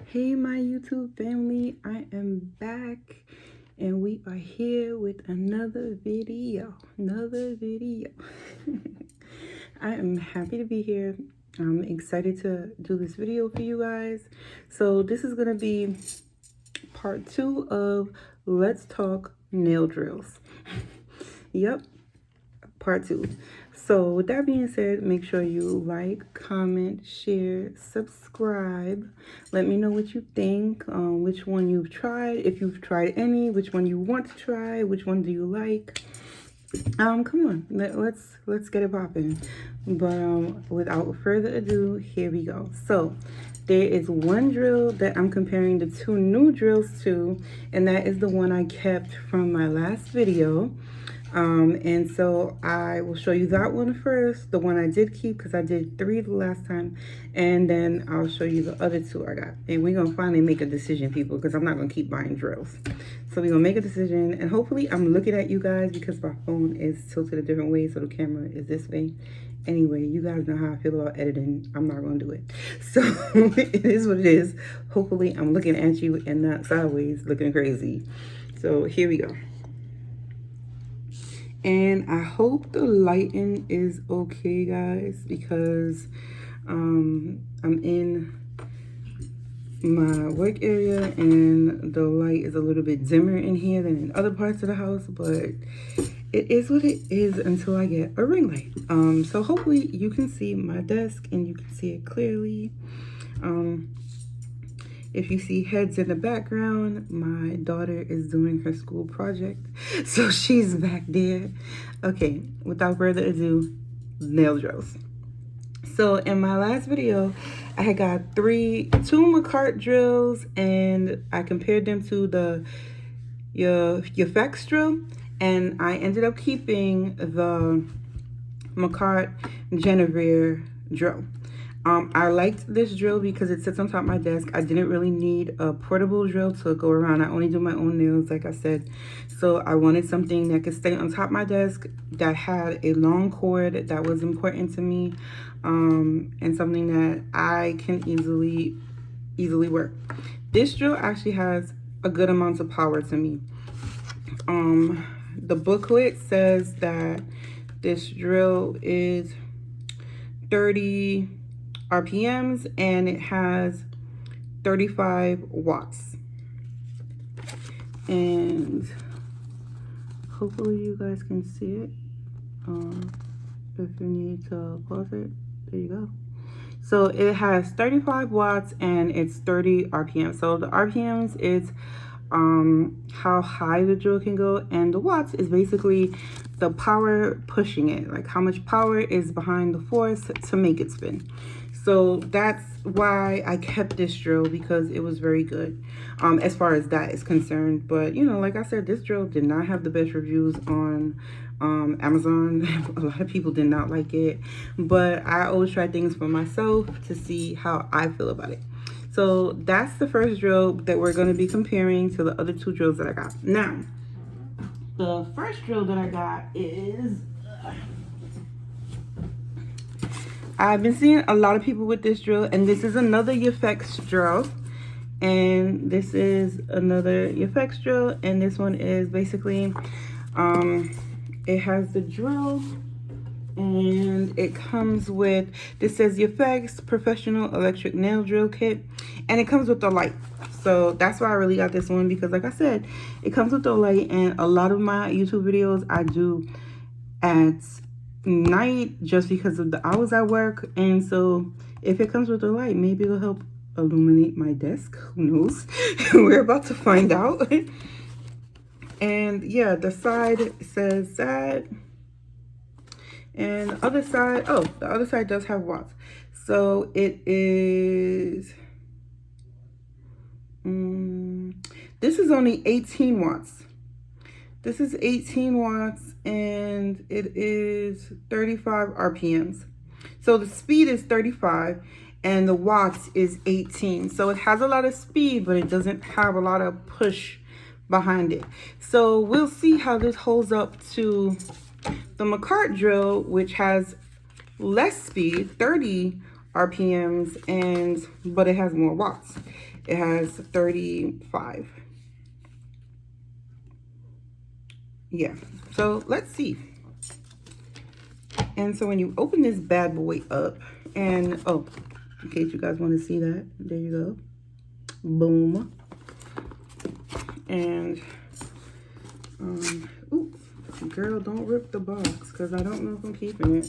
Hey my YouTube family, I am back and we are here with another video. I am happy to be here. I'm excited to do this video for you guys. So this is going to be part 2 of Let's Talk Nail Drills. Yep, part 2. So with that being said, make sure you like, comment, share, subscribe. Let me know what you think, which one you've tried, if you've tried any, which one you want to try, which one do you like. Come on, let's get it popping. But without further ado, here we go. So there is one drill that I'm comparing the 2 new drills to, and that is the one I kept from my last video. And so I will show you that one first, the one I did keep because I did 3 the last time, and then I'll show you the other 2 I got. And we're gonna finally make a decision, people, because I'm not gonna keep buying drills. So we're gonna make a decision, and hopefully I'm looking at you guys because my phone is tilted a different way, so the camera is this way. Anyway, you guys know how I feel about editing. I'm not gonna do it. So it is what it is. Hopefully I'm looking at you and not sideways looking crazy. So here we go. And I hope the lighting is okay, guys, because I'm in my work area and the light is a little bit dimmer in here than in other parts of the house, but it is what it is until I get a ring light. So hopefully you can see my desk and you can see it clearly. If you see heads in the background, my daughter is doing her school project, so she's back there. Okay, without further ado, nail drills. So in my last video, I had got 2 Makartt drills, and I compared them to the YaFex drill, and I ended up keeping the Makartt Jefferbell drill. I liked this drill because it sits on top of my desk. I didn't really need a portable drill to go around. I only do my own nails, like I said. So I wanted something that could stay on top of my desk, that had a long cord. That was important to me, and something that I can easily work. This drill actually has a good amount of power to me. The booklet says that this drill is 30 RPMs and it has 35 watts. And hopefully you guys can see it. If you need to pause it, there you go. So it has 35 watts and it's 30 RPMs. So the RPMs is how high the drill can go, and the watts is basically the power pushing it, like how much power is behind the force to make it spin. So that's why I kept this drill, because it was very good as far as that is concerned. But you know, like I said, this drill did not have the best reviews on Amazon. A lot of people did not like it, but I always try things for myself to see how I feel about it. So that's the first drill that we're going to be comparing to the other 2 drills that I got. Now, the first drill that I got is, I've been seeing a lot of people with this drill, and this is another YaFex drill. And this is another YaFex drill, and this one is basically, it has the drill, and it comes with, this says YaFex Professional Electric Nail Drill Kit, and it comes with the light. So that's why I really got this one, because like I said, it comes with the light, and a lot of my YouTube videos I do at night just because of the hours I work. And so if it comes with the light, maybe it'll help illuminate my desk. Who knows? We're about to find out. And yeah, the side says that. And the other side, oh, the other side does have watts. So it is, this is only 18 watts. This is 18 watts and it is 35 RPMs. So the speed is 35 and the watts is 18. So it has a lot of speed, but it doesn't have a lot of push behind it. So we'll see how this holds up to the Makartt drill, which has less speed, 30 RPMs, but it has more watts. It has 35. Yeah, so let's see. And so when you open this bad boy up, and oh, in case you guys want to see that, there you go. Boom. And oops, girl, don't rip the box, because I don't know if I'm keeping it.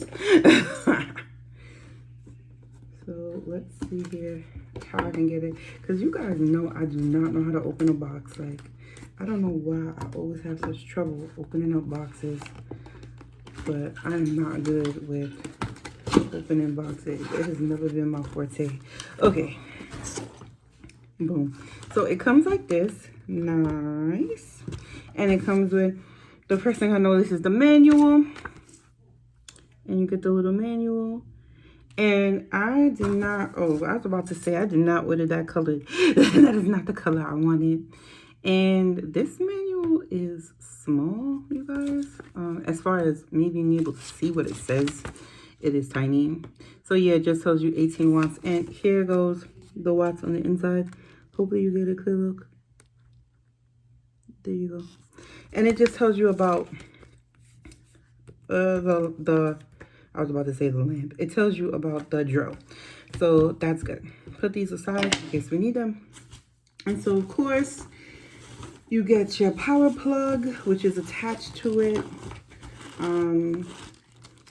So let's see here how I can get it, because you guys know I do not know how to open a box. Like, I don't know why I always have such trouble opening up boxes, but I'm not good with opening boxes. It has never been my forte. Okay, boom. So it comes like this, nice, and it comes with, the first thing I notice is the manual, and you get the little manual. And I did not, oh, I was about to say, I did not order that color. That is not the color I wanted. And this manual is small, you guys. As far as me being able to see what it says, it is tiny. So yeah, it just tells you 18 watts. And here goes the watts on the inside. Hopefully you get a clear look. There you go. And it just tells you about I was about to say the lamp. It tells you about the drill. So that's good. Put these aside in case we need them. And so, of course, you get your power plug, which is attached to it.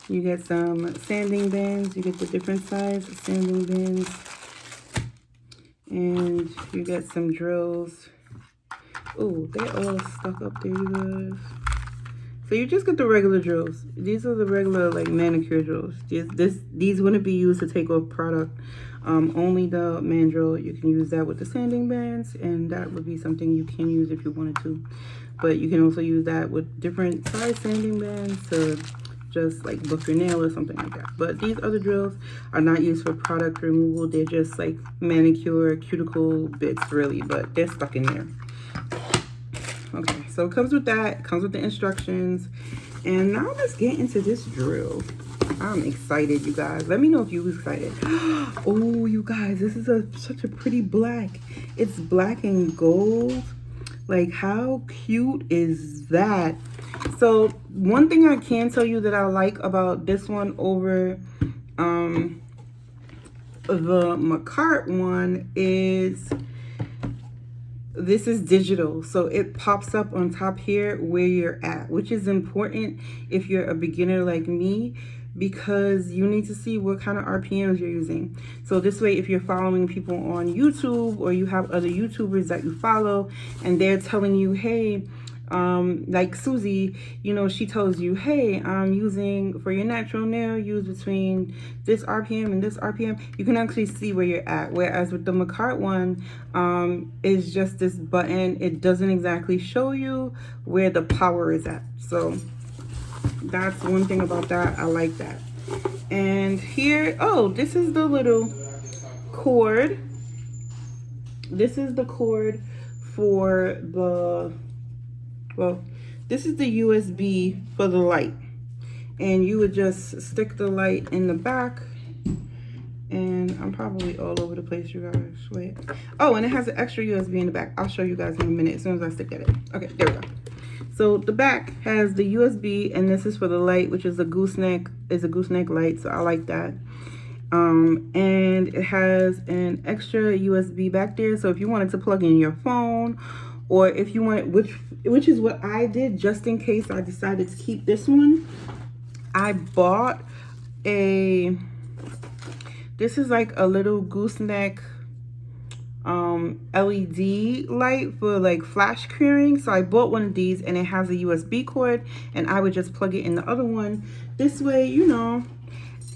You get some sanding bands. You get the different size sanding bands. And you get some drills. Oh, they're all stuck up there, you guys. So you just get the regular drills. These are the regular, like, manicure drills. These wouldn't be used to take off product. Only the mandrel. You can use that with the sanding bands, and that would be something you can use if you wanted to. But you can also use that with different size sanding bands to just, like, buff your nail or something like that. But these other drills are not used for product removal. They're just, like, manicure, cuticle bits, really. But they're stuck in there. Okay, so it comes with that. It comes with the instructions. And now let's get into this drill. I'm excited, you guys. Let me know if you're excited. Oh, you guys, this is such a pretty black. It's black and gold. Like, how cute is that? So one thing I can tell you that I like about this one over the Makartt one is this is digital, so it pops up on top here where you're at, which is important if you're a beginner like me, because you need to see what kind of RPMs you're using. So this way, if you're following people on YouTube, or you have other YouTubers that you follow and they're telling you, hey, like Susie, you know, she tells you, hey, I'm using, for your natural nail, use between this RPM and this RPM. You can actually see where you're at. Whereas with the Makartt one, is just this button. It doesn't exactly show you where the power is at. So that's one thing about that. I like that. And here, oh, this is the little cord. This is the cord for the, well, this is the USB for the light. And you would just stick the light in the back. And I'm probably all over the place, you guys. Wait. Oh, and it has an extra USB in the back. I'll show you guys in a minute as soon as I stick at it. Okay, there we go. So the back has the USB, and this is for the light, which is a gooseneck. It's a gooseneck light, so I like that. And it has an extra USB back there. So if you wanted to plug in your phone, or if you want, which is what I did, just in case I decided to keep this one, I bought a, this is like a little gooseneck LED light for like flash clearing. So I bought one of these, and it has a USB cord, and I would just plug it in the other one. This way, you know,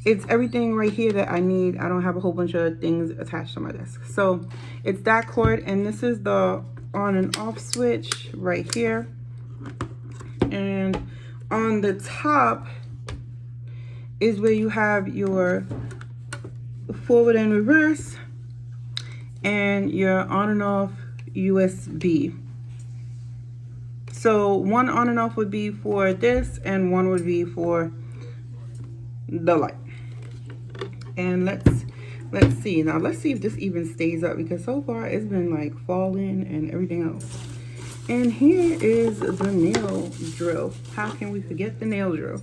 it's everything right here that I need. I don't have a whole bunch of things attached to my desk. So it's that cord, and this is the on and off switch right here. And on the top is where you have your forward and reverse, and your on and off USB. So one on and off would be for this, and one would be for the light. And let's let's see. Now, let's see if this even stays up, because so far it's been like falling and everything else. And here is the nail drill. How can we forget the nail drill?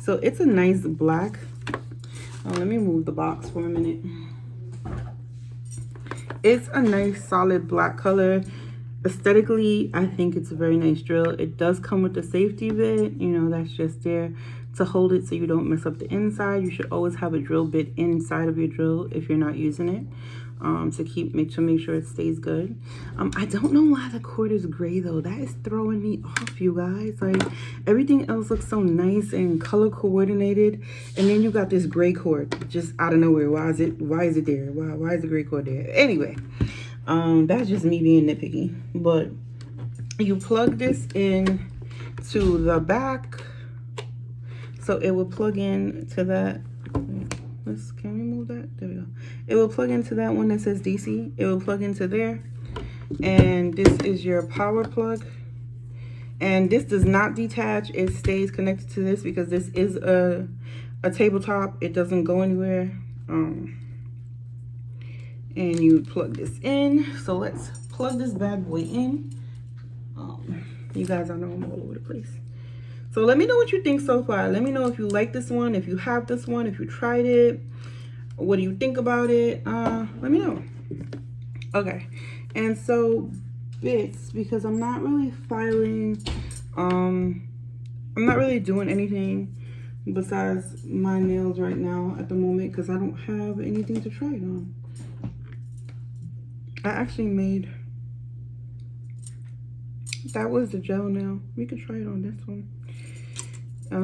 So it's a nice black. Oh, let me move the box for a minute. It's a nice solid black color. Aesthetically, I think it's a very nice drill. It does come with the safety bit, you know, that's just there to hold it so you don't mess up the inside. You should always have a drill bit inside of your drill if you're not using it, to make sure it stays good. I don't know why the cord is gray though. That is throwing me off, you guys. Like, everything else looks so nice and color coordinated, and then you got this gray cord just out of nowhere. Why is it there? Why is the gray cord there? Anyway, that's just me being nitpicky. But you plug this in to the back, so it will plug in to that. Can we move that? There we go. It will plug into that one that says DC. It will plug into there, and this is your power plug. And this does not detach. It stays connected to this because this is a tabletop. It doesn't go anywhere. And you plug this in. So let's plug this bad boy in. You guys, I know I'm all over the place. So let me know what you think so far. Let me know if you like this one, if you have this one, if you tried it. What do you think about it? Let me know. Okay. And so bits, because I'm not really filing, I'm not really doing anything besides my nails right now at the moment, because I don't have anything to try it on. I actually made, that was the gel nail. We could try it on this one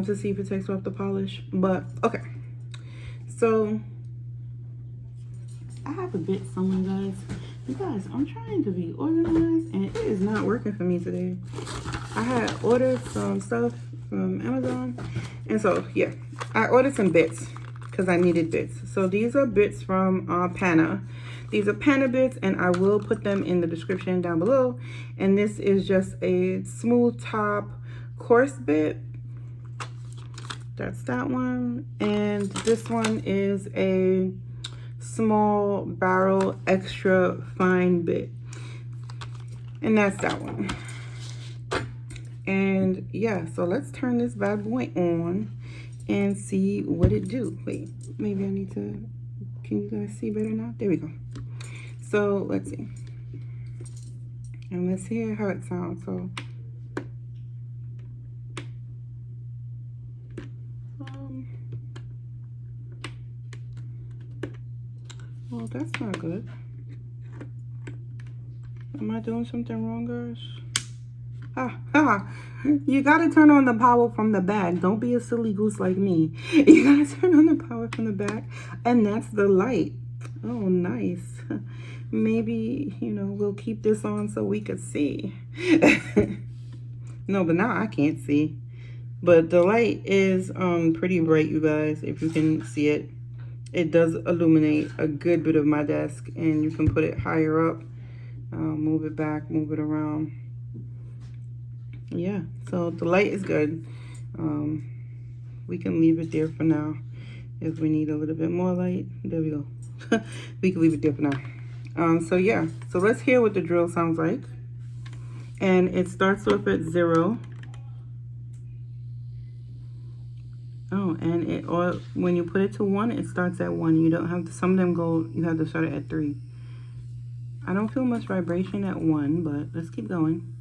to see if it takes off the polish. But okay, so I have a bit somewhere, guys. You guys, I'm trying to be organized and it is not working for me today. I had ordered some stuff from Amazon, and so yeah, I ordered some bits because I needed bits. So these are bits from Pana. These are Pana bits, and I will put them in the description down below. And this is just a smooth top coarse bit. That's that one. And this one is a small barrel extra fine bit, and that's that one. And yeah, so let's turn this bad boy on and see what it do. Wait, maybe I need to, can you guys see better now? There we go. So let's see, and let's hear how it sounds. So well, that's not good. Am I doing something wrong, guys? You gotta turn on the power from the back. Don't be a silly goose like me. You gotta turn on the power from the back, and that's the light. Oh, nice. Maybe, you know, we'll keep this on so we could see. No, but now I can't see. But the light is pretty bright, you guys, if you can see it. It does illuminate a good bit of my desk, and you can put it higher up, move it back, move it around. Yeah, so the light is good. We can leave it there for now. If we need a little bit more light, there we go. We can leave it there for now. So yeah, so let's hear what the drill sounds like. And it starts off at 0. Oh, and it, or when you put it to 1, it starts at 1. You don't have to, some of them go, you have to start it at 3. I don't feel much vibration at 1, but let's keep going.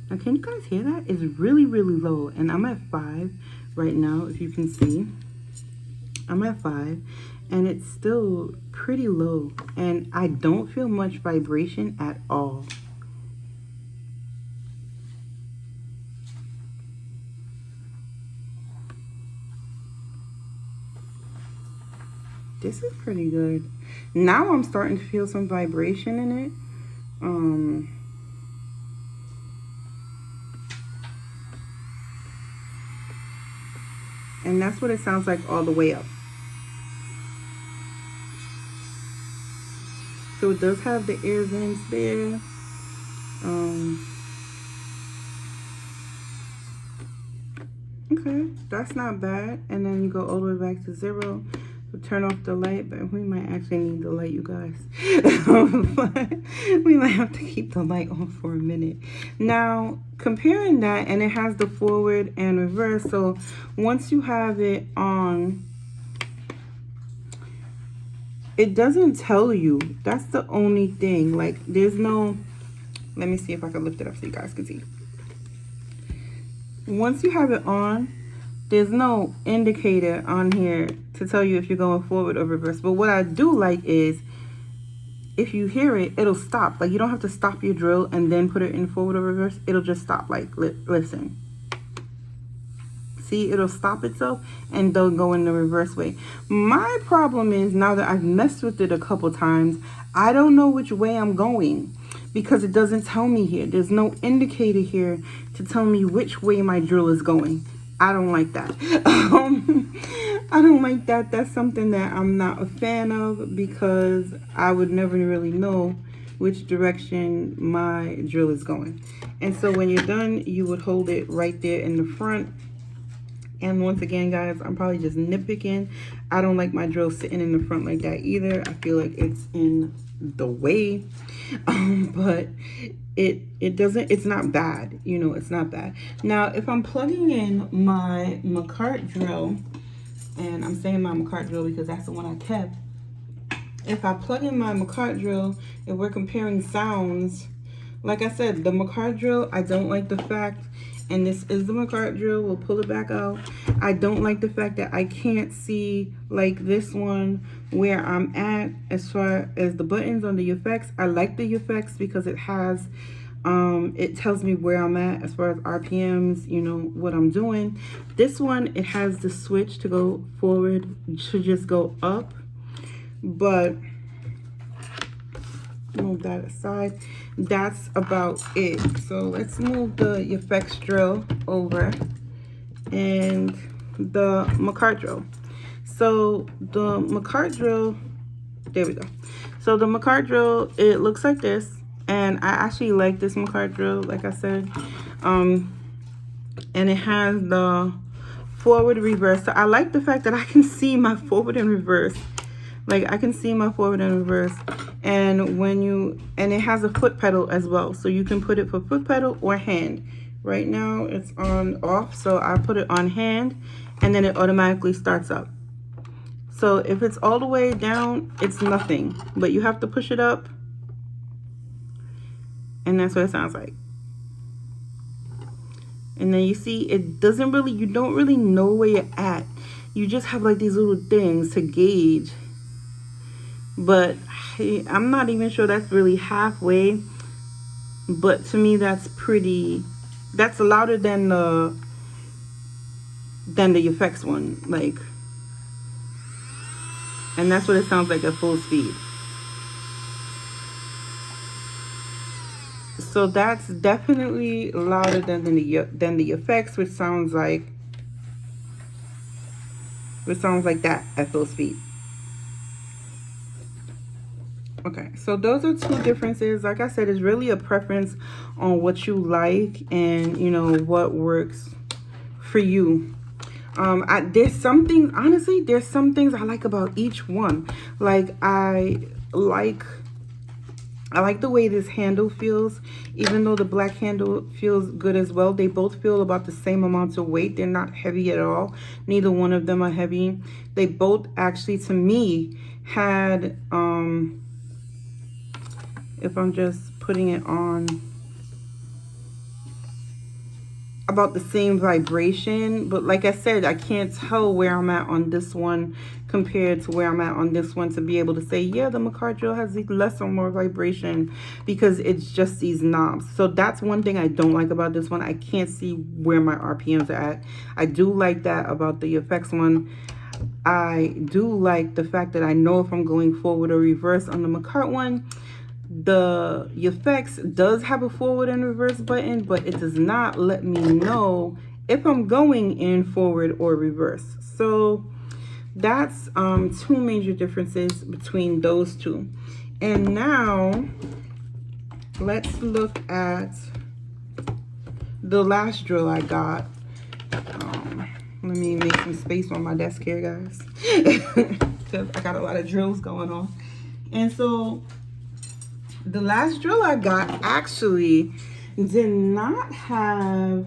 Now, can you guys hear that? It's really, really low, and I'm at 5 right now, if you can see. I'm at 5, and it's still pretty low, and I don't feel much vibration at all. This is pretty good. Now I'm starting to feel some vibration in it. And that's what it sounds like all the way up. So it does have the air vents there. Okay, that's not bad. And then you go all the way back to 0. Turn off the light, but we might actually need the light, you guys. But we might have to keep the light on for a minute. Now, comparing that, and it has the forward and reverse. So once you have it on, it doesn't tell you. That's the only thing. Like, there's no, let me see if I can lift it up so you guys can see. Once you have it on, there's no indicator on here to tell you if you're going forward or reverse. But what I do like is if you hear it, it'll stop. Like, you don't have to stop your drill and then put it in forward or reverse. It'll just stop. Like, listen. See, it'll stop itself and they'll go in the reverse way. My problem is, now that I've messed with it a couple times, I don't know which way I'm going because it doesn't tell me here. There's no indicator here to tell me which way my drill is going. I don't like that. I don't like that. That's something that I'm not a fan of because I would never really know which direction my drill is going. And so when you're done, you would hold it right there in the front. And once again, guys, I'm probably just nitpicking. I don't like my drill sitting in the front like that either. I feel like it's in the way. But it's not bad. You know, it's not bad. Now, if I'm plugging in my Makartt drill, and I'm saying my Makartt drill because that's the one I kept. If I plug in my Makartt drill, if we're comparing sounds, like I said, the Makartt drill, I don't like the fact, and this is the Makartt drill, we'll pull it back out. I don't like the fact that I can't see, like this one, where I'm at as far as the buttons on the YaFex. I like the YaFex because it has, it tells me where I'm at as far as RPMs, you know, what I'm doing. This one, it has the switch to go forward, to just go up, but move that aside. That's about it. So let's move the YaFex drill over and the Makartt drill. So the Makartt drill, there we go. So the Makartt drill, it looks like this, and I actually like this Makartt drill, like I said. And it has the forward reverse. So I like the fact that I can see my forward and reverse. Like, I can see my forward and reverse. And and it has a foot pedal as well. So you can put it for foot pedal or hand. Right now it's on off, so I put it on hand and then it automatically starts up. So if it's all the way down, it's nothing, but you have to push it up. And that's what it sounds like. And then you see, it doesn't really, you don't really know where you're at. You just have like these little things to gauge. But I'm not even sure that's really halfway. But to me, that's louder than the YaFex one. Like, and that's what it sounds like at full speed. So that's definitely louder than the YaFex, which sounds like that at full speed. Okay, so those are two differences. Like I said, it's really a preference on what you like and, you know, what works for you. There's some things, honestly, there's some things I like about each one. Like, I like the way this handle feels, even though the black handle feels good as well. They both feel about the same amount of weight. They're not heavy at all. Neither one of them are heavy. They both actually, to me, had, if I'm just putting it on, about the same vibration. But like I said, I can't tell where I'm at on this one compared to where I'm at on this one to be able to say, yeah, the Makartt drill has less or more vibration because it's just these knobs. So that's one thing I don't like about this one. I can't see where my RPMs are at. I do like that about the YaFex one. I do like the fact that I know if I'm going forward or reverse on the Makartt one. The YaFex does have a forward and reverse button, but it does not let me know if I'm going in forward or reverse. So that's two major differences between those two. And now let's look at the last drill I got. Let me make some space on my desk here, guys, because I got a lot of drills going on. And so the last drill I got actually did not have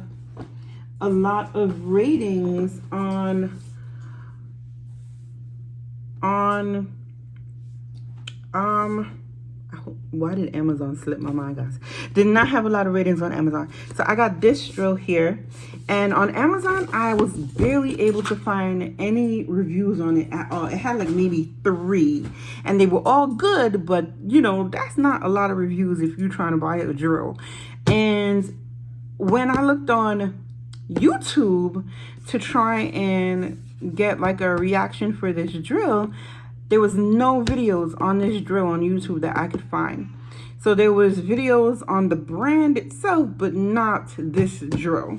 a lot of ratings on why did Amazon slip my mind, guys? Did not have a lot of ratings on Amazon. So I got this drill here, and on Amazon I was barely able to find any reviews on it at all. It had like maybe 3, and they were all good, but you know, that's not a lot of reviews if you're trying to buy a drill. And when I looked on YouTube to try and get like a reaction for this drill, there was no videos on this drill on YouTube that I could find. So there was videos on the brand itself, but not this drill.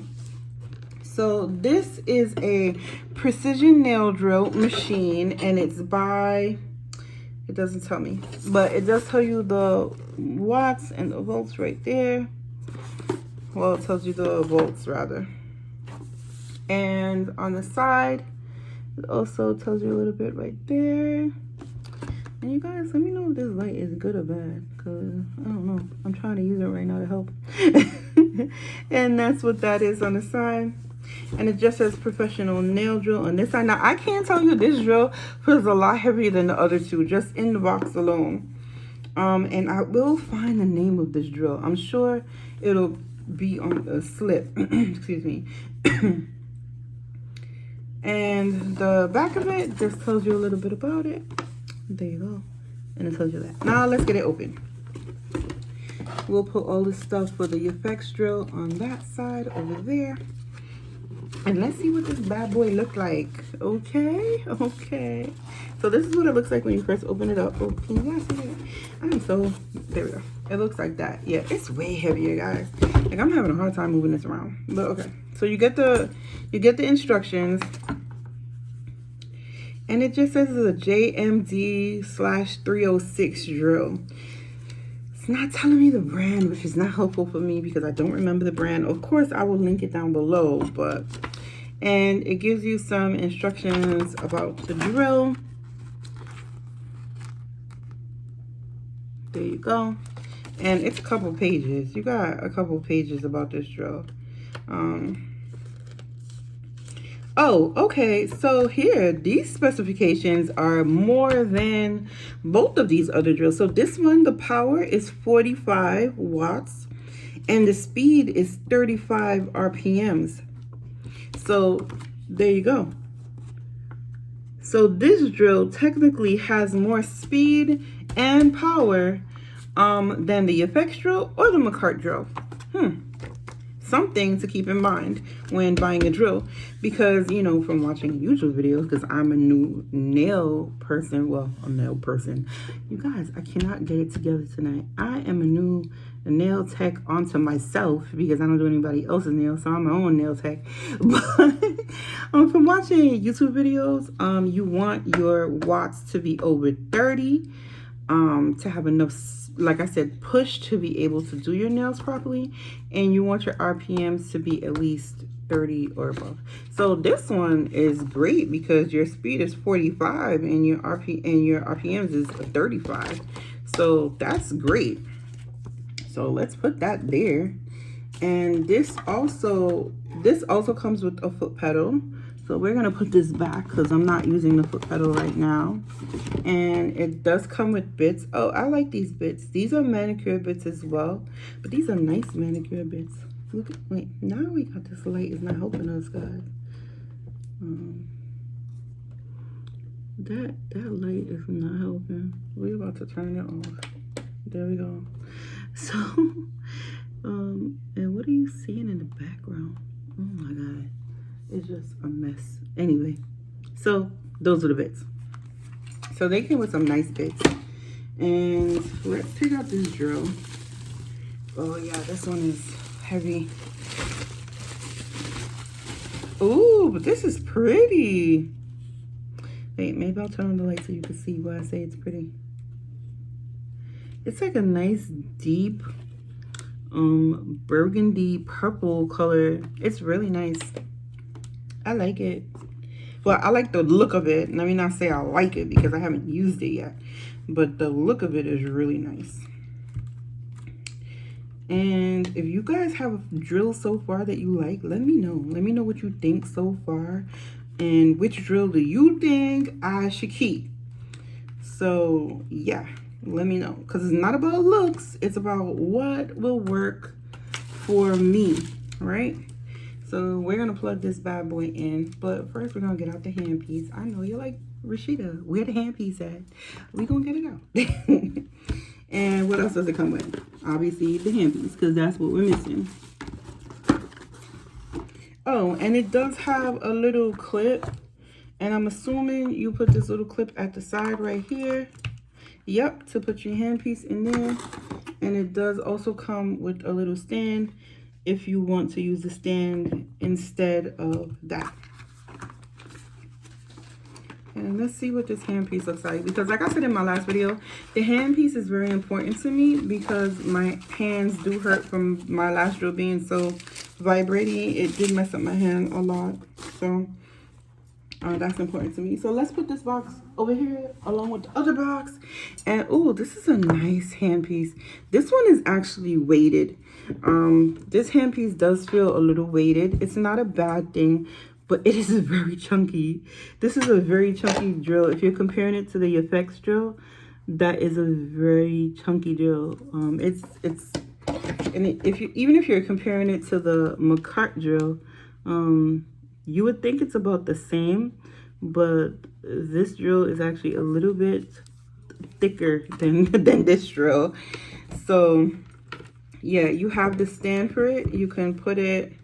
So this is a precision nail drill machine, and it's by, it doesn't tell me, but it does tell you the watts and the volts right there. Well, it tells you the volts rather. And on the side, it also tells you a little bit right there. And you guys, let me know if this light is good or bad, because I don't know. I'm trying to use it right now to help. And that's what that is on the side. And it just says professional nail drill on this side. Now, I can't tell you this drill feels a lot heavier than the other two, just in the box alone. And I will find the name of this drill. I'm sure it'll be on the slip. Excuse me. And the back of it just tells you a little bit about it. There you go. And it tells you that. Now let's get it open. We'll put all the stuff for the YaFex drill on that side over there. And let's see what this bad boy look like. Okay, okay. So this is what it looks like when you first open it up. Oh, can you guys see that? There we go. It looks like that. Yeah, it's way heavier, guys. Like, I'm having a hard time moving this around. But okay. So you get the instructions. And it just says it's a JMD/306 drill. It's not telling me the brand, which is not helpful for me because I don't remember the brand. Of course, I will link it down below, and it gives you some instructions about the drill. There you go. And it's a couple pages. You got a couple pages about this drill. Oh, okay. So here, these specifications are more than both of these other drills. So this one, the power is 45 watts and the speed is 35 RPMs. So there you go. So this drill technically has more speed and power than the YaFex drill or the Makartt drill. Something to keep in mind when buying a drill, because you know, from watching YouTube videos, because I'm a new nail person, well, a nail person, you guys, I cannot get it together tonight. I am a new nail tech onto myself because I don't do anybody else's nails, so I'm my own nail tech. But from watching YouTube videos, you want your watts to be over 30 to have enough, like I said, push to be able to do your nails properly, and you want your RPMs to be at least 30 or above. So this one is great because your speed is 45 and your RPMs is 35. So that's great. So let's put that there. And this also comes with a foot pedal. So we're gonna put this back because I'm not using the foot pedal right now. And it does come with bits. Oh, I like these bits. These are manicure bits as well, but these are nice manicure bits. Look at, wait, now we got this light is not helping us, guys. That light is not helping. We're about to turn it off. There we go. So, and what are you seeing in the background? Oh my God. It's just a mess. Anyway, so those are the bits. So they came with some nice bits. And let's take out this drill. Oh yeah, this one is heavy. Ooh, but this is pretty. Wait, maybe I'll turn on the light so you can see why I say it's pretty. It's like a nice deep burgundy purple color. It's really nice. I like it. Well, I like the look of it. Let me not say I like it because I haven't used it yet. But the look of it is really nice. And if you guys have drills so far that you like, let me know. Let me know what you think so far. And which drill do you think I should keep? So, yeah, let me know. Because it's not about looks. It's about what will work for me, right? So we're going to plug this bad boy in. But first, we're going to get out the handpiece. I know you're like, Rashida, where the handpiece at? We're going to get it out. And what else does it come with? Obviously, the handpiece, because that's what we're missing. Oh, and it does have a little clip. And I'm assuming you put this little clip at the side right here. Yep, to put your handpiece in there. And it does also come with a little stand if you want to use the stand instead of that. And let's see what this handpiece looks like. Because like I said in my last video, the handpiece is very important to me because my hands do hurt from my last drill being so vibrating. It did mess up my hand a lot. So that's important to me. So let's put this box over here along with the other box. And oh, this is a nice handpiece. This one is actually weighted. This handpiece does feel a little weighted. It's not a bad thing, but it is very chunky. This is a very chunky drill. If you're comparing it to the YaFex drill, that is a very chunky drill. Even if you're comparing it to the Makartt drill, you would think it's about the same, but this drill is actually a little bit thicker than this drill. So yeah, you have the stand for it. You can put it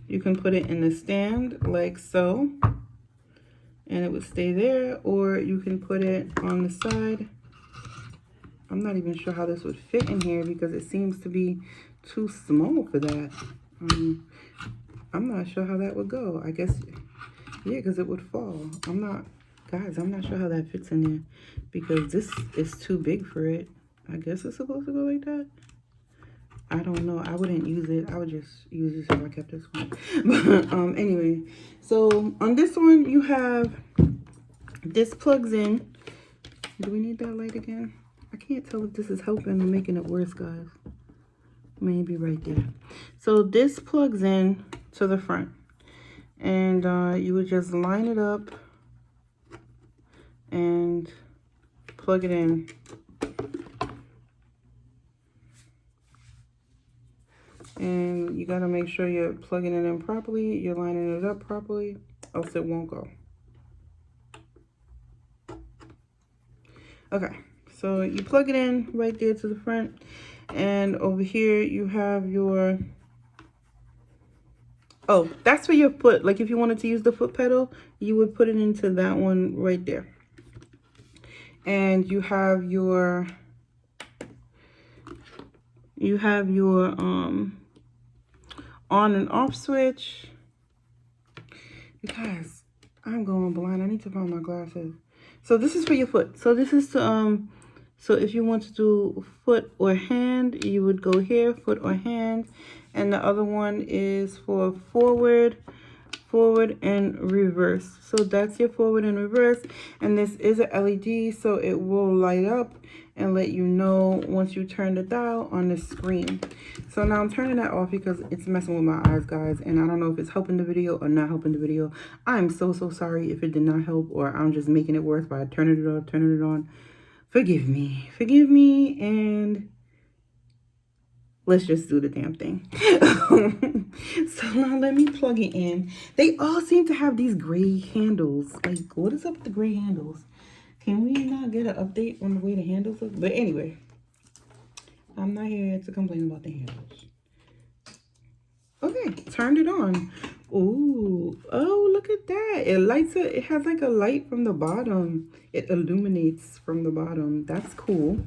in the stand like so, and it would stay there, or you can put it on the side. I'm not even sure how this would fit in here because it seems to be too small for that. I'm not sure how that would go. I guess, yeah, because it would fall. I'm not sure how that fits in there because this is too big for it. I guess it's supposed to go like that. I don't know. I wouldn't use it. I would just use this if I kept this one. But anyway, so on this one, you have, this plugs in. Do we need that light again? I can't tell if this is helping or making it worse, guys. Maybe right there. So this plugs in to the front. And you would just line it up and plug it in. And you gotta make sure you're plugging it in properly, you're lining it up properly, else it won't go. Okay, so you plug it in right there to the front, and over here you have your, oh, that's for your foot. Like if you wanted to use the foot pedal, you would put it into that one right there. And you have your on and off switch. Guys, I'm going blind. I need to find my glasses. So this is for your foot. So this is to, so if you want to do foot or hand, you would go here, foot or hand. And the other one is for forward and reverse. So that's your forward and reverse. And this is a LED, so it will light up and let you know once you turn the dial on the screen. So now I'm turning that off because it's messing with my eyes, guys, and I don't know if it's helping the video or not helping the video. I'm so sorry if it did not help, or I'm just making it worse by turning it off, turning it on. Forgive me, and let's just do the damn thing. So now let me plug it in. They all seem to have these gray handles. Like, what is up with the gray handles? Can we not get an update on the way the handles look? But anyway, I'm not here to complain about the handles. Okay, turned it on. Ooh, oh, look at that. It lights up. It has like a light from the bottom. It illuminates from the bottom. That's cool.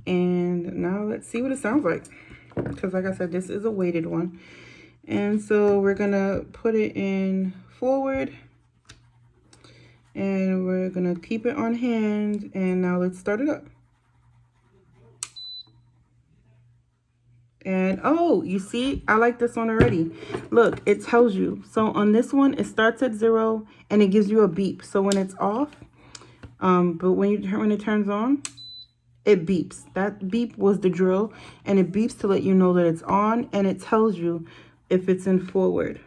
And now let's see what it sounds like. Because like I said, this is a weighted one. And so we're going to put it in forward. And we're going to keep it on hand. And now let's start it up. And And oh, you see, I like this one already. Look, it tells you. So on this one, it starts at 0 and it gives you a beep. So when it's off, but when it turns on, it beeps. That beep was the drill, and it beeps to let you know that it's on, and it tells you if it's in forward.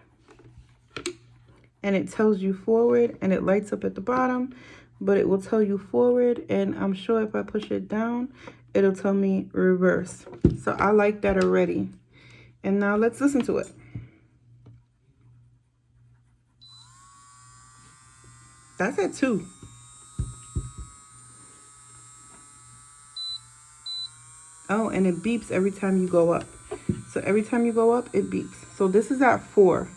And it tells you forward, and it lights up at the bottom, but it will tell you forward, and I'm sure if I push it down, it'll tell me reverse. So I like that already. And now let's listen to it. That's at 2. Oh, and it beeps every time you go up. So every time you go up, it beeps. So this is at 4.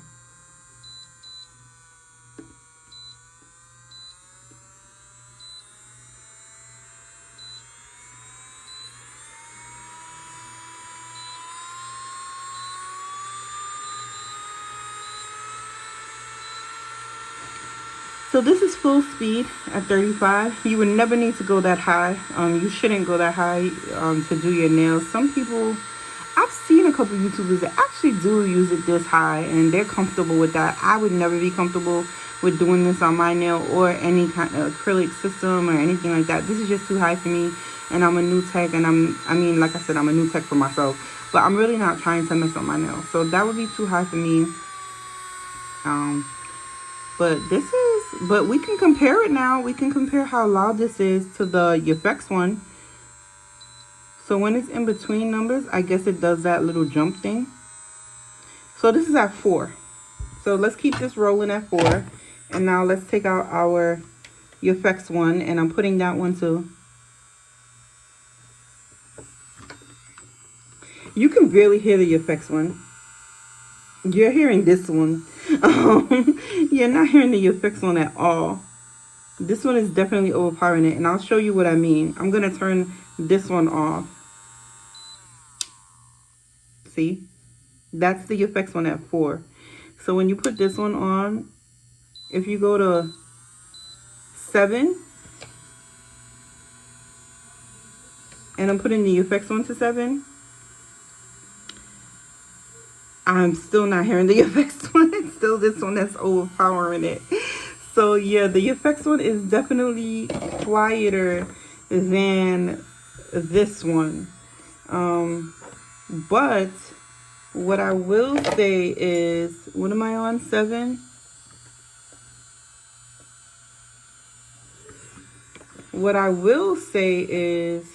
So this is full speed at 35. You would never need to go that high. You shouldn't go that high to do your nails. Some people, I've seen a couple YouTubers that actually do use it this high, and they're comfortable with that. I would never be comfortable with doing this on my nail or any kind of acrylic system or anything like that. This is just too high for me, and I'm a new tech, and like I said, I'm a new tech for myself, but I'm really not trying to mess up my nails. So that would be too high for me. But we can compare it now. We can compare how loud this is to the YaFex one. So when it's in between numbers, I guess it does that little jump thing. So this is at 4. So let's keep this rolling at 4. And now let's take out our YaFex one, and I'm putting that one too. You can barely hear the YaFex one. You're hearing this one. You're not hearing the YaFex one at all. This one is definitely overpowering it, and I'll show you what I mean. I'm going to turn this one off. See? That's the YaFex one at 4. So when you put this one on, if you go to 7, and I'm putting the YaFex one to 7, I'm still not hearing the YaFex one. It's still this one that's overpowering it. So yeah, the YaFex one is definitely quieter than this one. But what I will say is, what am I on, 7? What I will say is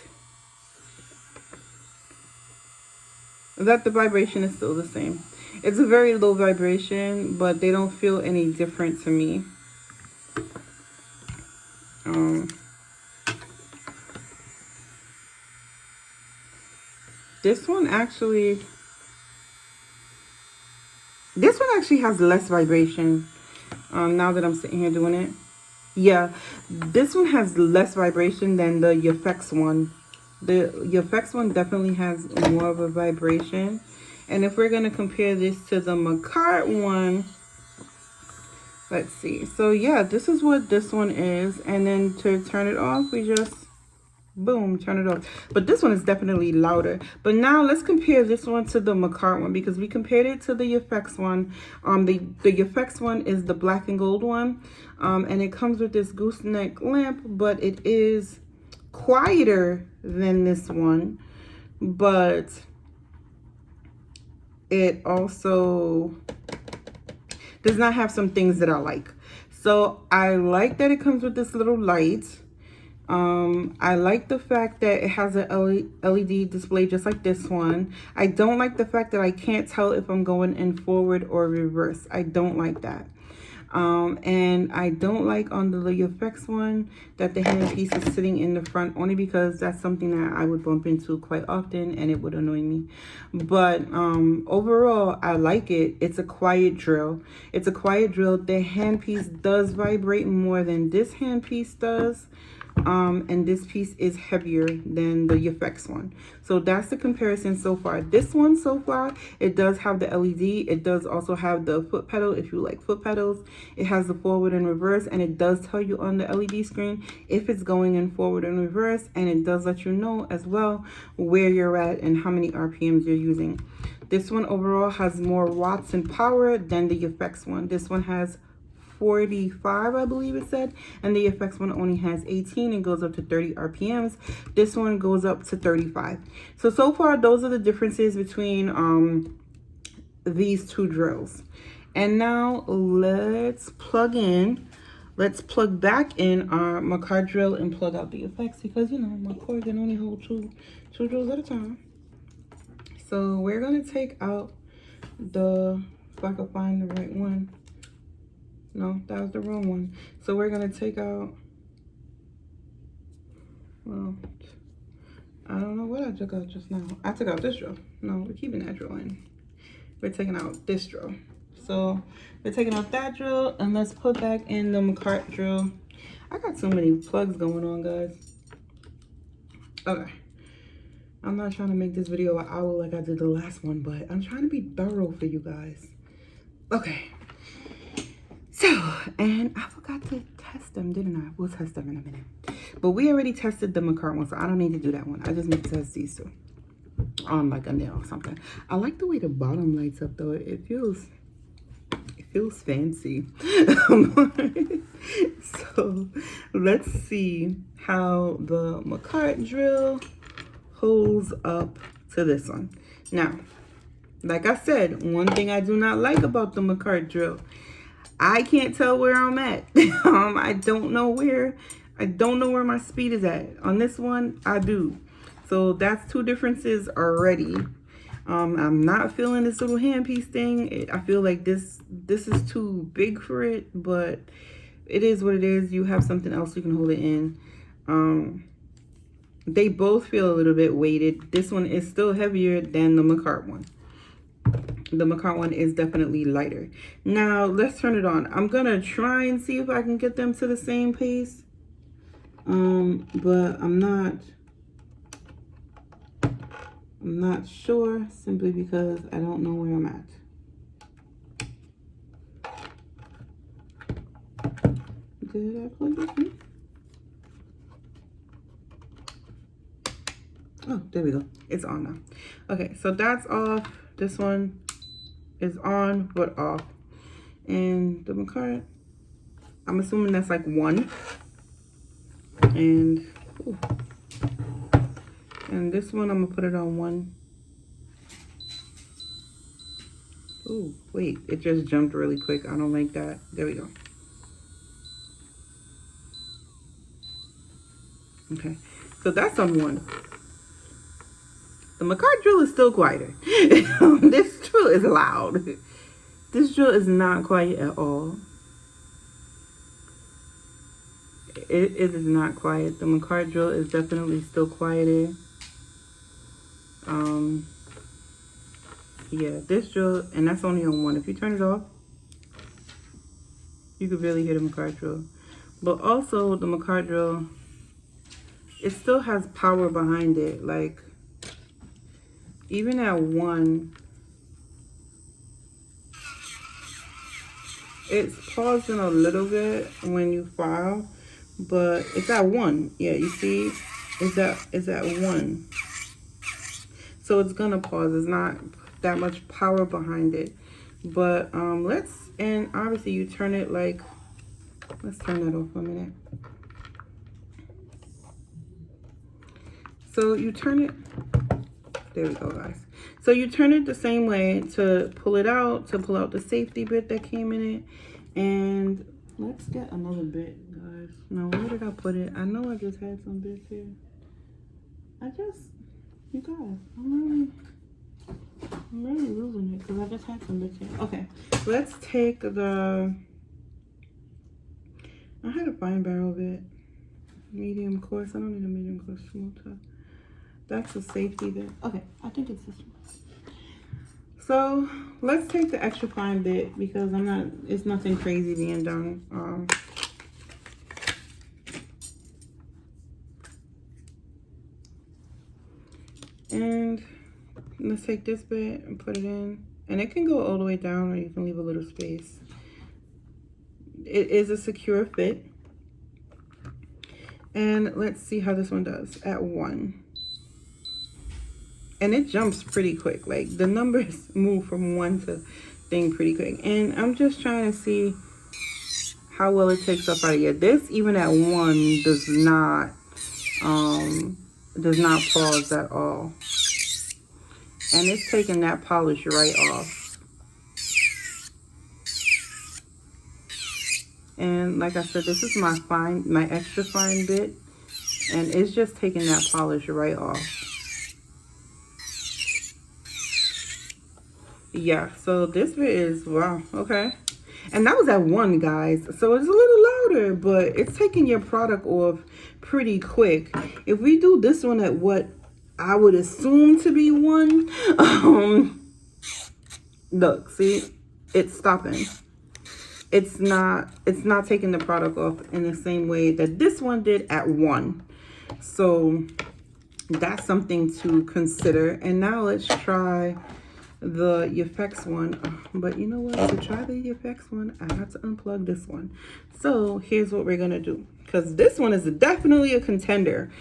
that the vibration is still the same. It's a very low vibration, but they don't feel any different to me. This one actually has less vibration. Now that I'm sitting here doing it, yeah, this one has less vibration than the YaFex one. The YaFex one definitely has more of a vibration. And if we're going to compare this to the Makartt one, let's see. So yeah, this is what this one is. And then to turn it off, we just, boom, turn it off. But this one is definitely louder. But now let's compare this one to the Makartt one, because we compared it to the YaFex one. The YaFex one is the black and gold one. And it comes with this gooseneck lamp, but it is quieter than this one. But it also does not have some things that I like. So I like that it comes with this little light. I like the fact that it has an LED display just like this one. I don't like the fact that I can't tell if I'm going in forward or reverse. I don't like that. And I don't like on the YaFex one that the handpiece is sitting in the front, only because that's something that I would bump into quite often and it would annoy me. But overall, I like it. It's a quiet drill. The handpiece does vibrate more than this handpiece does. and this piece is heavier than the YaFex one. So that's the comparison so far. This one so far, it does have the LED. It does also have the foot pedal if you like foot pedals. It has the forward and reverse, and it does tell you on the LED screen if it's going in forward and reverse, and it does let you know as well where you're at and how many RPMs you're using. This one overall has more watts and power than the YaFex one. This one has 45, I believe it said, and the YaFex one only has 18 and goes up to 30 RPMs. This one goes up to 35. So far, those are the differences between these two drills. And now let's plug back in our Makartt drill and plug out the YaFex, because you know my cord can only hold two drills at a time. So we're gonna take out the, if I can find the right one. No, that was the wrong one. So we're gonna take out, well, I don't know what I took out just now. I took out this drill. No, we're keeping that drill in. We're taking out this drill. So we're taking out that drill, and let's put back in the Makartt drill. I got so many plugs going on, guys. Okay. I'm not trying to make this video an hour like I did the last one, but I'm trying to be thorough for you guys. Okay. So, and I forgot to test them, didn't I? We'll test them in a minute. But we already tested the Makartt one, so I don't need to do that one. I just need to test these two on like a nail or something. I like the way the bottom lights up though. It feels fancy. So let's see how the Makartt drill holds up to this one. Now, like I said, one thing I do not like about the Makartt drill, I can't tell where I'm at. I don't know where my speed is at. On this one, I do. So that's two differences already. I'm not feeling this little handpiece thing. I feel like this is too big for it, but it is what it is. You have something else you can hold it in. They both feel a little bit weighted. This one is still heavier than the Makartt one. The Makartt one is definitely lighter. Now let's turn it on. I'm gonna try and see if I can get them to the same pace, but I'm not sure, simply because I don't know where I'm at. Did I plug this in? Oh, there we go. It's on now. Okay, so that's off. This one is on but off. And the Makartt, I'm assuming that's like 1. And ooh. And this one I'm gonna put it on 1. Oh wait, it just jumped really quick. I don't like that. There we go. Okay, so that's on 1. The Makartt drill is still quieter. This drill is loud. This drill is not quiet at all. It is not quiet. The Makartt drill is definitely still quieter. Yeah, this drill, and that's only on 1. If you turn it off, you could really hear the Makartt drill. But also the Makartt drill, it still has power behind it. Like, even at 1, it's pausing a little bit when you file, but it's at 1. Yeah, you see, it's at 1. So it's gonna pause. There's not that much power behind it. But and obviously you turn it like, let's turn that off for a minute. So you turn it, there we go, guys. So you turn it the same way to pull it out, to pull out the safety bit that came in it. And let's get another bit, guys. Now, where did I put it? I know I just had some bits here. You guys, I'm really losing it because I just had some bits here. Okay, let's take I had a fine barrel bit. Medium coarse. I don't need a medium coarse motor. That's a safety bit. Okay, I think it's this one. So let's take the extra fine bit because it's nothing crazy being done. And let's take this bit and put it in. And it can go all the way down, or you can leave a little space. It is a secure fit. And let's see how this one does at 1. And it jumps pretty quick. Like, the numbers move from 1 to thing pretty quick. And I'm just trying to see how well it takes up out of here. This, even at 1, does not pause at all. And it's taking that polish right off. And like I said, this is my extra fine bit. And it's just taking that polish right off. Yeah, so this bit is, wow, okay. And that was at 1, guys. So it's a little louder, but it's taking your product off pretty quick. If we do this one at what I would assume to be 1, look, see, it's stopping. It's not taking the product off in the same way that this one did at 1. So that's something to consider. And now let's try the YaFex one. But you know what? To try the YaFex one, I have to unplug this one. So here's what we're going to do. Because this one is definitely a contender.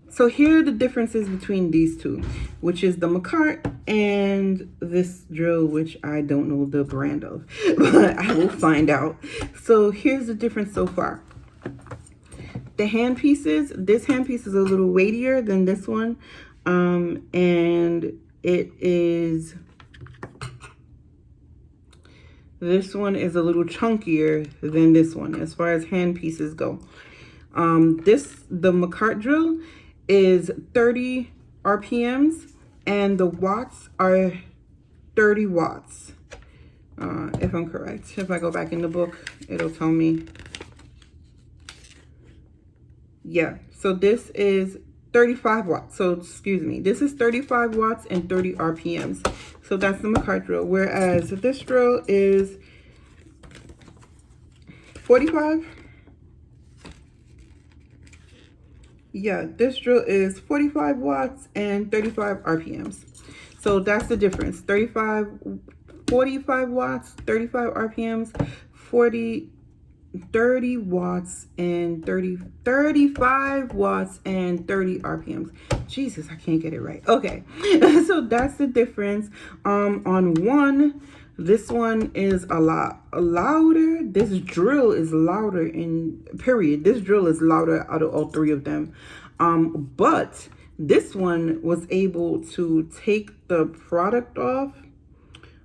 So here are the differences between these two, which is the Makartt and this drill, which I don't know the brand of, but I will find out. So here's the difference so far. The hand pieces, this hand piece is a little weightier than this one. And this one is a little chunkier than this one as far as hand pieces go. The Makartt drill is 30 RPMs and the watts are 30 watts. If I'm correct. If I go back in the book, it'll tell me. Yeah, so this is 35 watts. So, excuse me, this is 35 watts and 30 RPMs. So that's the Makartt drill. Whereas this drill is 45. Yeah, this drill is 45 watts and 35 RPMs. So that's the difference. 45 watts, 35 RPMs, 30 watts and 35 watts and 30 RPMs. Jesus, I can't get it right. Okay, so that's the difference. On one, this one is a lot louder. This drill is louder in period. This drill is louder out of all 3 of them. But this one was able to take the product off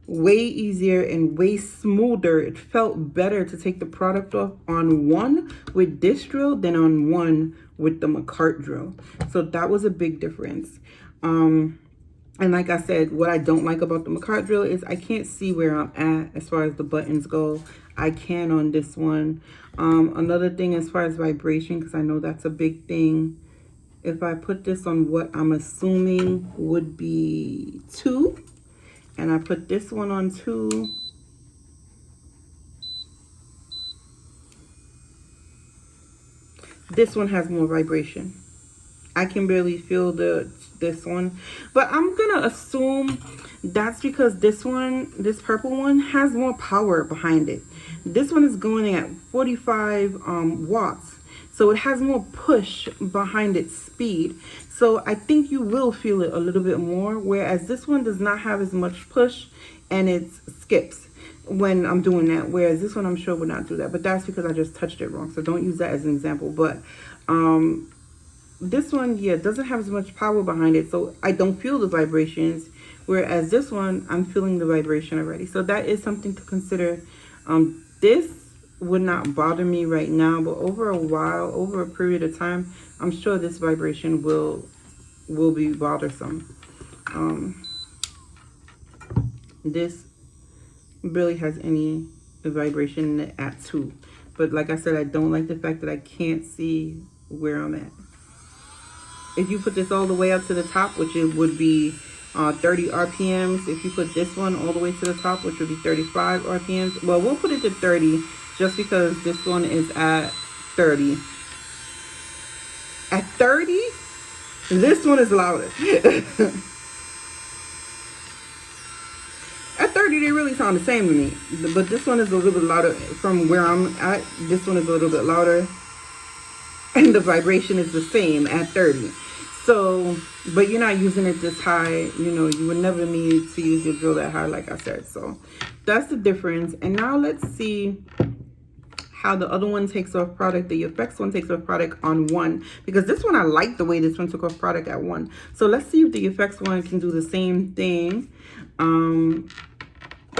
way easier and way smoother. It felt better to take the product off on one with this drill than on one with the Makartt drill. So that was a big difference. And like I said, what I don't like about the Makartt drill is I can't see where I'm at as far as the buttons go. I can on this one. Another thing as far as vibration, because I know that's a big thing. If I put this on what I'm assuming would be 2, and I put this one on 2, this one has more vibration. I can barely feel this one, but I'm gonna assume that's because this purple one has more power behind it. This one is going at 45 watts, so it has more push behind its speed. So I think you will feel it a little bit more, whereas this one does not have as much push and it skips when I'm doing that, whereas this one I'm sure would not do that, but that's because I just touched it wrong, so don't use that as an example. But this one, yeah, doesn't have as much power behind it, so I don't feel the vibrations, whereas this one, I'm feeling the vibration already. So that is something to consider. This would not bother me right now, but over a while, over a period of time, I'm sure this vibration will be bothersome. This barely has any vibration at 2. But like I said, I don't like the fact that I can't see where I'm at. If you put this all the way up to the top, which it would be 30 RPMs. If you put this one all the way to the top, which would be 35 RPMs. Well, we'll put it to 30 just because this one is at 30. At 30, This one is louder. At 30, they really sound the same to me. But this one is a little bit louder from where I'm at. This one is a little bit louder. And the vibration is the same at 30. So, but you're not using it this high. You know, you would never need to use your drill that high, like I said. So, that's the difference. And now let's see how the other one takes off product, the YaFex one takes off product on 1, because this one I like the way this one took off product at 1. So let's see if the YaFex one can do the same thing.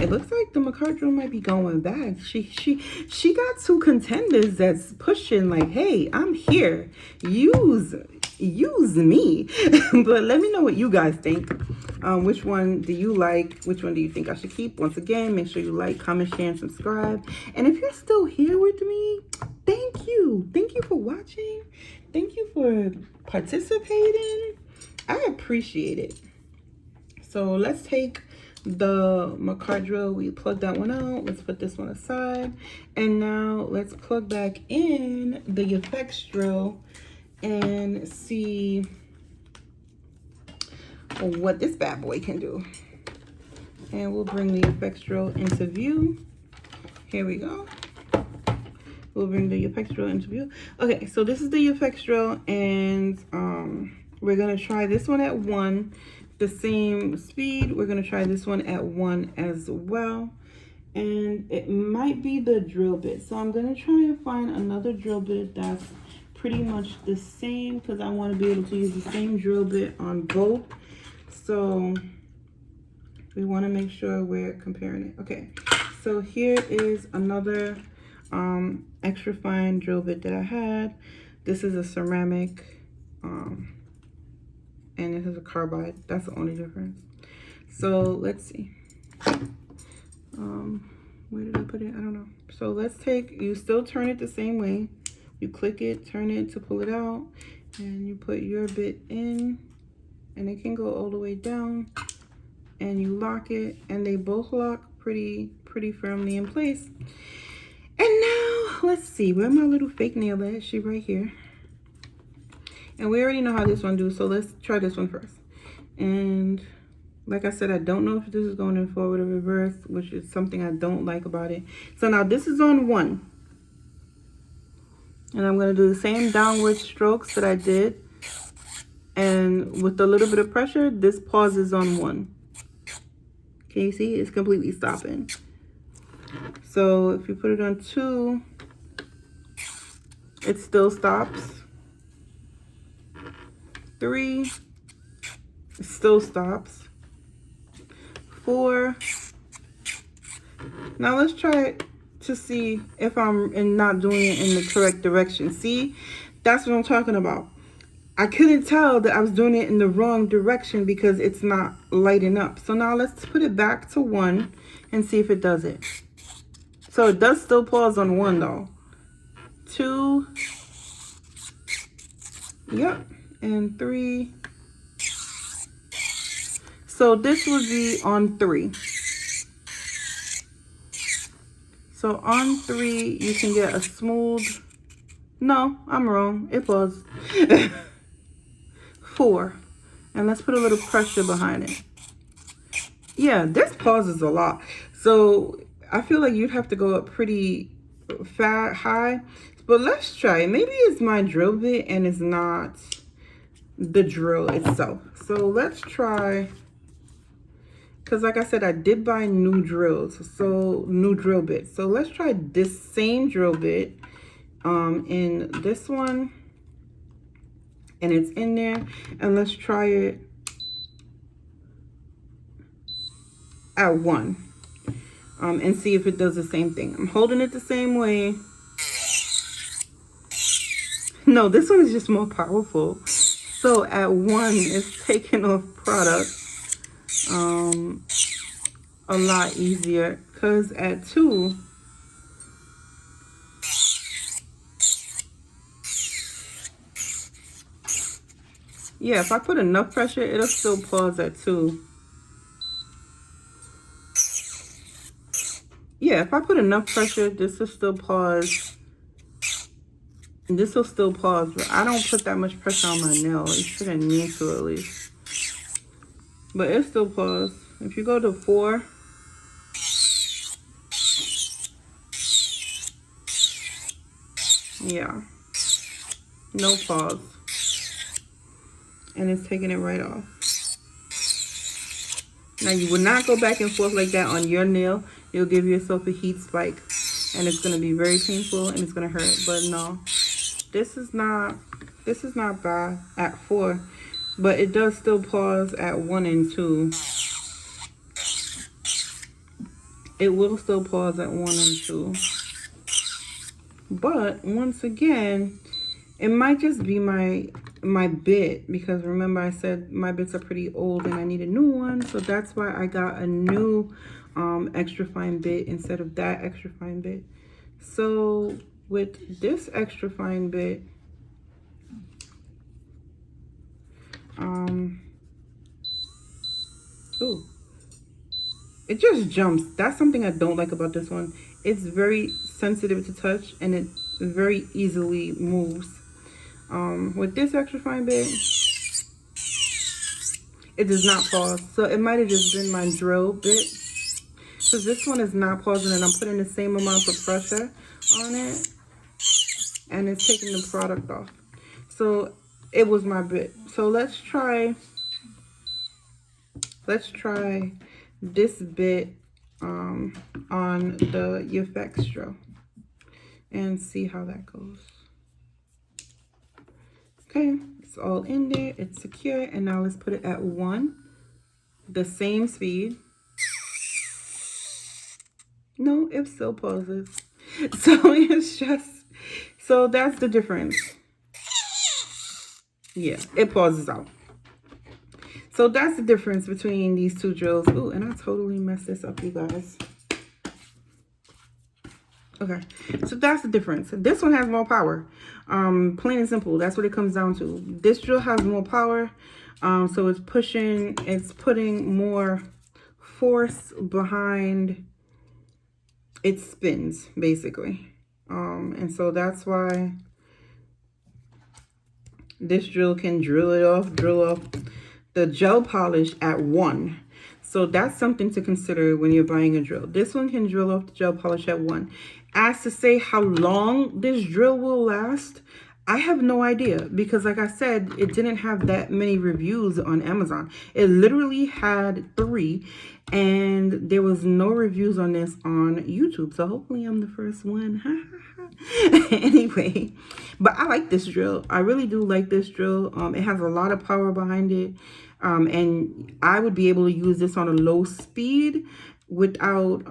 It looks like the Makartt drill might be going back. She got 2 contenders that's pushing like, hey, I'm here. Use me. But let me know what you guys think. Which one do you like? Which one do you think I should keep? Once again, make sure you like, comment, share, and subscribe. And if you're still here with me, thank you. Thank you for watching. Thank you for participating. I appreciate it. So let's take the Makartt drill. We plug that one out. Let's put this one aside. And now let's plug back in the YaFex drill and see what this bad boy can do. And we'll bring the YaFex drill into view. Here we go. We'll bring the YaFex drill into view. Okay, so this is the YaFex drill, and we're gonna try this one at 1, the same speed. We're gonna try this one at 1 as well, and it might be the drill bit. So I'm gonna try and find another drill bit that's pretty much the same, because I want to be able to use the same drill bit on both. So we want to make sure we're comparing it. Okay, so here is another extra fine drill bit that I had. This is a ceramic, and this is a carbide. That's the only difference. So let's see. Where did I put it? I don't know. So let's take, you still turn it the same way. You click it, turn it to pull it out, and you put your bit in, and it can go all the way down, and you lock it, and they both lock pretty firmly in place. And now let's see, where my little fake nail at? She right here. And we already know how this one do, so let's try this one first. And like I said, I don't know if this is going in forward or reverse, which is something I don't like about it. So now this is on 1. And I'm going to do the same downward strokes that I did. And with a little bit of pressure, this pauses on 1. Can you see? It's completely stopping. So if you put it on 2, it still stops. 3, it still stops. 4. Now let's try it to see if I'm not doing it in the correct direction. See, that's what I'm talking about. I couldn't tell that I was doing it in the wrong direction because it's not lighting up. So now let's put it back to 1 and see if it does it. So it does still pause on 1 though. 2. Yep. And 3. So this would be on 3. So on 3, you can get a smooth, no, I'm wrong, it paused. 4, and let's put a little pressure behind it. Yeah, this pauses a lot. So I feel like you'd have to go up pretty high, but let's try it. Maybe it's my drill bit and it's not the drill itself. So let's try, because like I said, I did buy new drills, so new drill bits. So let's try this same drill bit in this one, and it's in there, and let's try it at 1 and see if it does the same thing. I'm holding it the same way. No, this one is just more powerful. So at 1, it's taking off product a lot easier, because at 2, yeah, if I put enough pressure, it'll still pause at 2. Yeah, if I put enough pressure, this will still pause This will still pause, but I don't put that much pressure on my nail. It shouldn't need to, at least. But it still pause. If you go to 4, yeah, no pause. And it's taking it right off. Now, you would not go back and forth like that on your nail. You'll give yourself a heat spike. And it's going to be very painful and it's going to hurt. But no, this is not bad at 4. But it does still pause at 1 and 2. It will still pause at 1 and 2. But once again, it might just be my bit, because remember I said my bits are pretty old and I need a new one. So that's why I got a new extra fine bit instead of that extra fine bit. So with this extra fine bit, ooh, it just jumps. That's something I don't like about this one. It's very sensitive to touch and it very easily moves. With this extra fine bit, it does not pause. So it might have just been my drill bit, because this one is not pausing and I'm putting the same amount of pressure on it and it's taking the product off. So it was my bit. So let's try this bit on the YaFex drill and see how that goes. Okay, it's all in there, it's secure, and now let's put it at 1, the same speed. No, it still pauses. So it's just, so that's the difference. Yeah, it pauses out. So that's the difference between these two drills. Ooh, and I totally messed this up, you guys. Okay, so that's the difference. This one has more power. Plain and simple, that's what it comes down to. This drill has more power. So it's putting more force behind its spins, basically. And so that's why this drill can drill off the gel polish at 1. So that's something to consider when you're buying a drill. This one can drill off the gel polish at 1. As to say how long this drill will last, I have no idea, because like I said, it didn't have that many reviews on Amazon. It literally had 3, and there was no reviews on this on YouTube. So hopefully I'm the first one. Anyway, but I like this drill. I really do like this drill. It has a lot of power behind it. And I would be able to use this on a low speed without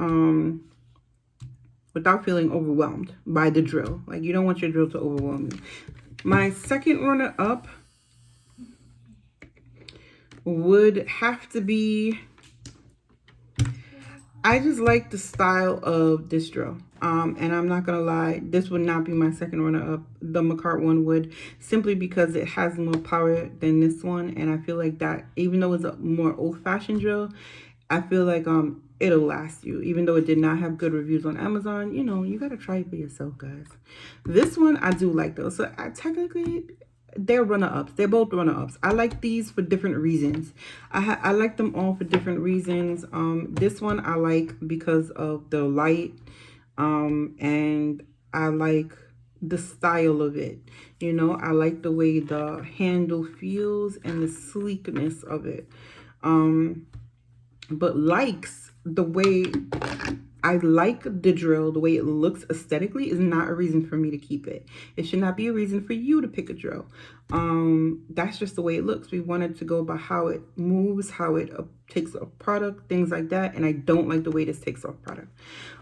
feeling overwhelmed by the drill. Like, you don't want your drill to overwhelm you. My second runner up would have to be, I just like the style of this drill. And I'm not gonna lie, this would not be my second runner up. The Makartt one would, simply because it has more power than this one. And I feel like that, even though it's a more old-fashioned drill, I feel like it'll last you. Even though it did not have good reviews on Amazon, you know, you gotta try it for yourself, guys. This one I do like though. So technically, they're runner-ups. They're both runner-ups. I like these for different reasons. I like them all for different reasons. This one I like because of the light, and I like the style of it. You know, I like the way the handle feels and the sleekness of it. But likes the way I like the drill, the way it looks aesthetically, is not a reason for me to keep it. It should not be a reason for you to pick a drill. That's just the way it looks. We wanted to go by how it moves, how it takes off product, things like that. And I don't like the way this takes off product.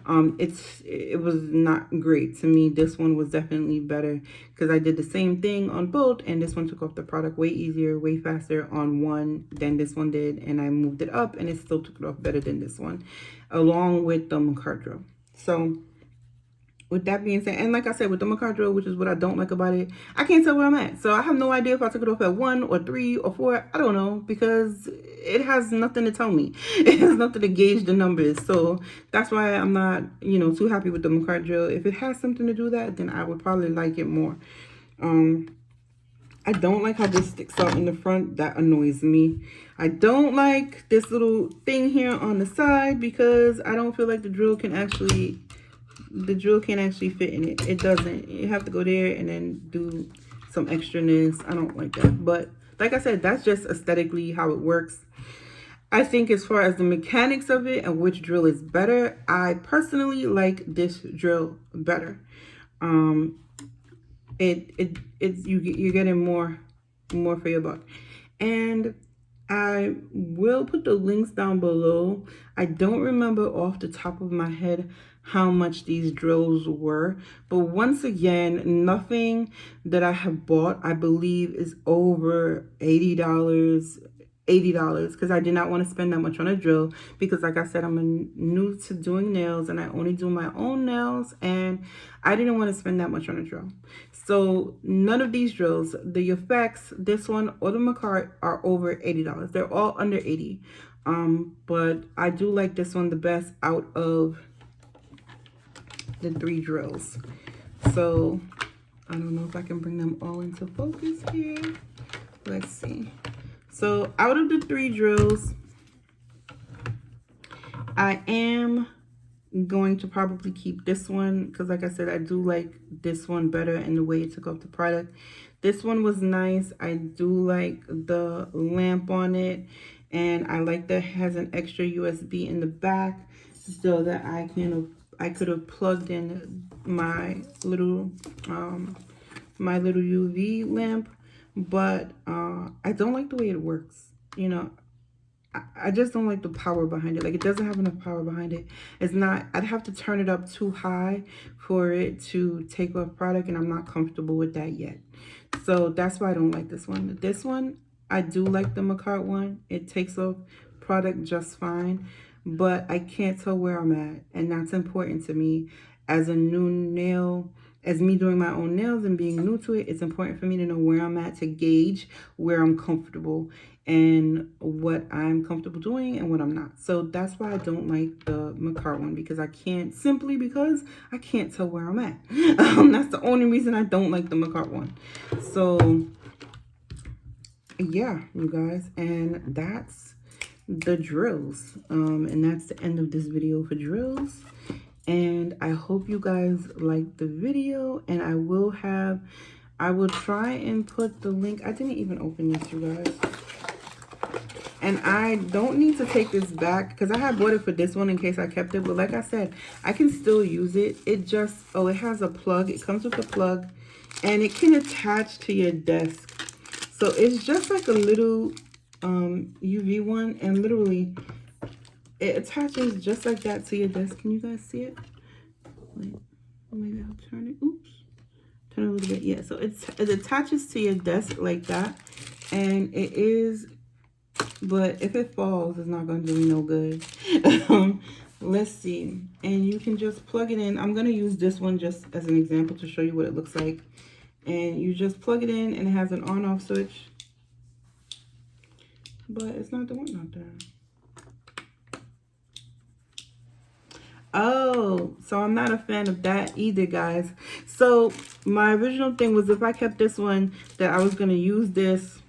It was not great to me. This one was definitely better because I did the same thing on both, and this one took off the product way easier, way faster on one than this one did, and I moved it up and it still took it off better than this one, along with the Makartt drill. So with that being said, and like I said, with the Makartt drill, which is what I don't like about it, I can't tell where I'm at. So I have no idea if I took it off at 1 or 3 or 4. I don't know, because it has nothing to tell me. It has nothing to gauge the numbers. So that's why I'm not, you know, too happy with the Makartt drill. If it has something to do that, then I would probably like it more. I don't like how this sticks out in the front. That annoys me. I don't like this little thing here on the side because I don't feel like the drill can't actually fit in it. It doesn't. You have to go there and then do some extraness. I don't like that. But like I said, that's just aesthetically how it works. I think as far as the mechanics of it and which drill is better, I personally like this drill better. You're getting more for your buck. And I will put the links down below. I don't remember off the top of my head how much these drills were, but once again, nothing that I have bought, I believe, is over $80, because I did not want to spend that much on a drill, because like I said, I'm new to doing nails and I only do my own nails, and I didn't want to spend that much on a drill. So none of these drills, the YaFex, this one, or the Makartt, are over $80. They're all under 80. But I do like this one the best out of the 3 drills. So I don't know if I can bring them all into focus here. Let's see. So out of the 3 drills, I am going to probably keep this one because, like I said, I do like this one better in the way it took off the product. This one was nice. I do like the lamp on it, and I like that it has an extra USB in the back so that I could have plugged in my little UV lamp, but I don't like the way it works. You know, I just don't like the power behind it. Like, it doesn't have enough power behind it. It's not, I'd have to turn it up too high for it to take off product, and I'm not comfortable with that yet. So that's why I don't like this one. This one, I do like the Makartt one. It takes off product just fine, but I can't tell where I'm at, and that's important to me as a new nail. As me doing my own nails and being new to it, it's important for me to know where I'm at to gauge where I'm comfortable and what I'm comfortable doing and what I'm not. So that's why I don't like the Makartt one, because I can't tell where I'm at. That's the only reason I don't like the Makartt one. So yeah, you guys, and that's the drills. And that's the end of this video for drills. And I hope you guys liked the video, and I will try and put the link. I didn't even open this, you guys. And I don't need to take this back because I had bought it for this one in case I kept it. But like I said, I can still use it. It just, oh, it has a plug. It comes with a plug, and it can attach to your desk. So it's just like a little UV one, and literally it attaches just like that to your desk. Can you guys see it? Wait, maybe I'll turn it. Oops. Turn it a little bit. Yeah, so it attaches to your desk like that. And it is, but if it falls, it's not going to do me no good. Let's see. And you can just plug it in. I'm going to use this one just as an example to show you what it looks like. And you just plug it in, and it has an on-off switch. But it's not the one out there. Oh, so I'm not a fan of that either, guys. So my original thing was, if I kept this one, that I was going to use this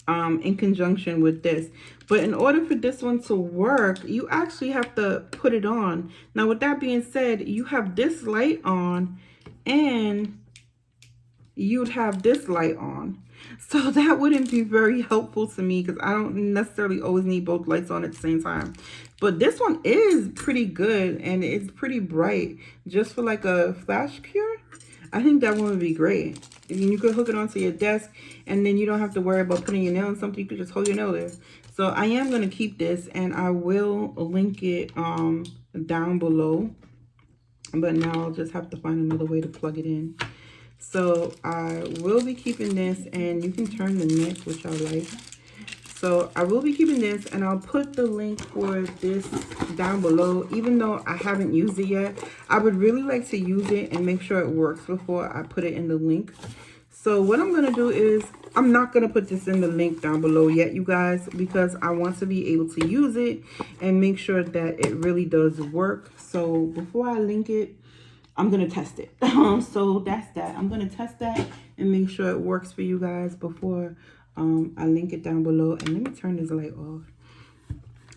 in conjunction with this. But in order for this one to work, you actually have to put it on. Now, with that being said, you have this light on, and you'd have this light on. So that wouldn't be very helpful to me, because I don't necessarily always need both lights on at the same time. But this one is pretty good, and it's pretty bright. Just for like a flash cure, I think that one would be great. And you could hook it onto your desk, and then you don't have to worry about putting your nail on something. You could just hold your nail there. So I am going to keep this, and I will link it down below. But now I'll just have to find another way to plug it in. So I will be keeping this, and you can turn the neck, which I like. So I will be keeping this, and I'll put the link for this down below. Even though I haven't used it yet, I would really like to use it and make sure it works before I put it in the link. So what I'm going to do is, I'm not going to put this in the link down below yet, you guys, because I want to be able to use it and make sure that it really does work. So before I link it, I'm going to test it. So that's that. I'm going to test that and make sure it works for you guys before I link it down below. And let me turn this light off.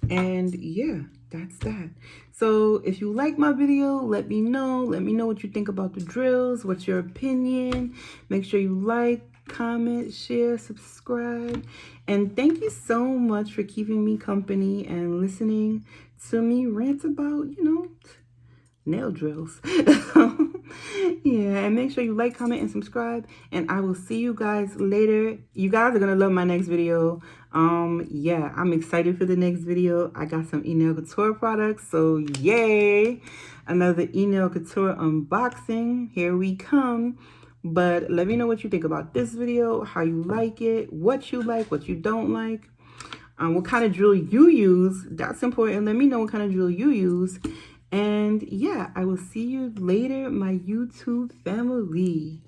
And yeah, that's that. So if you like my video, let me know. Let me know what you think about the drills. What's your opinion? Make sure you like, comment, share, subscribe. And thank you so much for keeping me company and listening to me rant about, you know, nail drills. Yeah, and make sure you like, comment, and subscribe, and I will see you guys later. You guys are gonna love my next video. Yeah, I'm excited for the next video. I got some e-nail couture products, so yay, another e-nail couture unboxing. Here we come. But let me know what you think about this video, how you like it, what you like, what you don't like, what kind of drill you use. That's important. Let me know what kind of drill you use. And yeah, I will see you later, my YouTube family.